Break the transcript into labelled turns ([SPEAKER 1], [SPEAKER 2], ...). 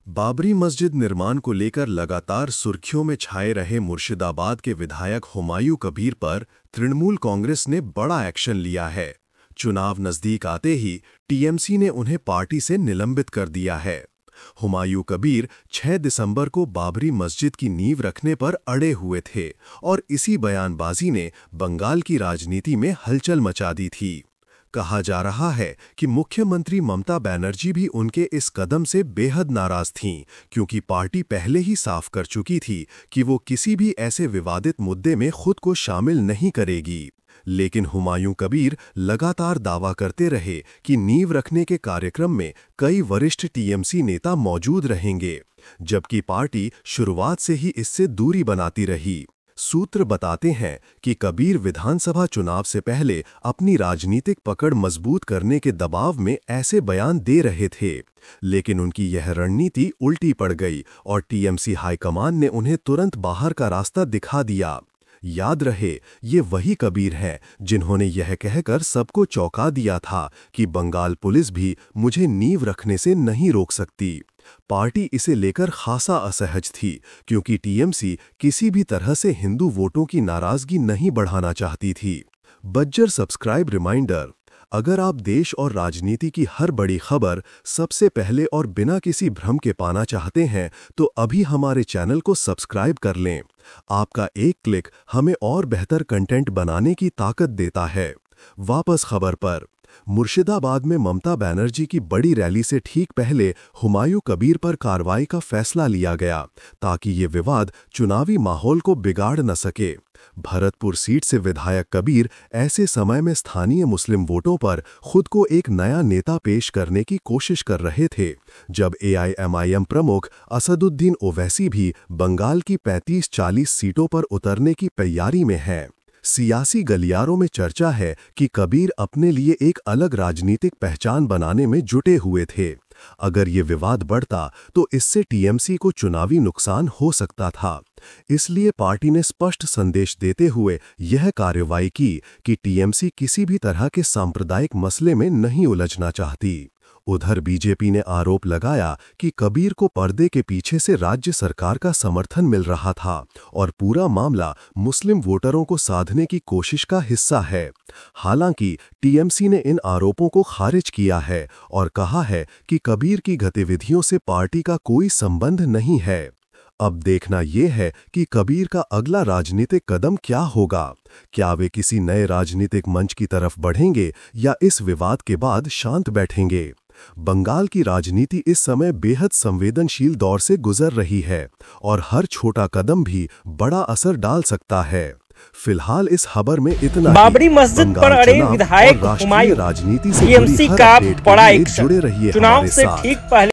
[SPEAKER 1] बाबरी मस्जिद निर्माण को लेकर लगातार सुर्खियों में छाए रहे मुर्शिदाबाद के विधायक हुमायूं कबीर पर तृणमूल कांग्रेस ने बड़ा एक्शन लिया है। चुनाव नजदीक आते ही टीएमसी ने उन्हें पार्टी से निलंबित कर दिया है। हुमायूं कबीर 6 दिसंबर को बाबरी मस्जिद की नींव रखने पर अड़े हुए थे और इसी बयानबाजी ने बंगाल की राजनीति में हलचल मचा दी थी। कहा जा रहा है कि मुख्यमंत्री ममता बनर्जी भी उनके इस कदम से बेहद नाराज थीं, क्योंकि पार्टी पहले ही साफ कर चुकी थी कि वो किसी भी ऐसे विवादित मुद्दे में खुद को शामिल नहीं करेगी। लेकिन हुमायूं कबीर लगातार दावा करते रहे कि नींव रखने के कार्यक्रम में कई वरिष्ठ टीएमसी नेता मौजूद रहेंगे, जबकि पार्टी शुरुआत से ही इससे दूरी बनाती रही। सूत्र बताते हैं कि कबीर विधानसभा चुनाव से पहले अपनी राजनीतिक पकड़ मजबूत करने के दबाव में ऐसे बयान दे रहे थे, लेकिन उनकी यह रणनीति उल्टी पड़ गई और टीएमसी हाईकमान ने उन्हें तुरंत बाहर का रास्ता दिखा दिया। याद रहे, ये वही कबीर हैं जिन्होंने यह कहकर सबको चौंका दिया था कि बंगाल पुलिस भी मुझे नींव रखने से नहीं रोक सकती। पार्टी इसे लेकर खासा असहज थी, क्योंकि टीएमसी किसी भी तरह से हिंदू वोटों की नाराजगी नहीं बढ़ाना चाहती थी। बज्जर सब्सक्राइब रिमाइंडर: अगर आप देश और राजनीति की हर बड़ी खबर सबसे पहले और बिना किसी भ्रम के पाना चाहते हैं, तो अभी हमारे चैनल को सब्सक्राइब कर लें। आपका एक क्लिक हमें और बेहतर कंटेंट बनाने की ताकत देता है। वापस खबर पर। मुर्शिदाबाद में ममता बनर्जी की बड़ी रैली से ठीक पहले हुमायूं कबीर पर कार्रवाई का फैसला लिया गया, ताकि ये विवाद चुनावी माहौल को बिगाड़ न सके। भरतपुर सीट से विधायक कबीर ऐसे समय में स्थानीय मुस्लिम वोटों पर खुद को एक नया नेता पेश करने की कोशिश कर रहे थे, जब एआईएमआईएम प्रमुख असदुद्दीन ओवैसी भी बंगाल की 35-40 सीटों पर उतरने की तैयारी में हैं। सियासी गलियारों में चर्चा है कि कबीर अपने लिए एक अलग राजनीतिक पहचान बनाने में जुटे हुए थे। अगर ये विवाद बढ़ता तो इससे टीएमसी को चुनावी नुकसान हो सकता था। इसलिए पार्टी ने स्पष्ट संदेश देते हुए यह कार्रवाई की कि टीएमसी किसी भी तरह के सांप्रदायिक मसले में नहीं उलझना चाहती। उधर बीजेपी ने आरोप लगाया कि कबीर को पर्दे के पीछे से राज्य सरकार का समर्थन मिल रहा था और पूरा मामला मुस्लिम वोटरों को साधने की कोशिश का हिस्सा है। हालांकि टीएमसी ने इन आरोपों को खारिज किया है और कहा है कि कबीर की गतिविधियों से पार्टी का कोई संबंध नहीं है। अब देखना यह है कि कबीर का अगला राजनीतिक कदम क्या होगा। क्या वे किसी नए राजनीतिक मंच की तरफ बढ़ेंगे या इस विवाद के बाद शांत बैठेंगे। बंगाल की राजनीति इस समय बेहद संवेदनशील दौर से गुजर रही है और हर छोटा कदम भी बड़ा असर डाल सकता है। फिलहाल इस खबर में इतना।
[SPEAKER 2] बाबरी मस्जिद पर अड़े विधायक हुमायूं
[SPEAKER 1] राजनीति से
[SPEAKER 2] टीएमसी का बड़ा एक्शन।
[SPEAKER 1] जुड़े रहिए
[SPEAKER 2] चुनाव से ठीक पहले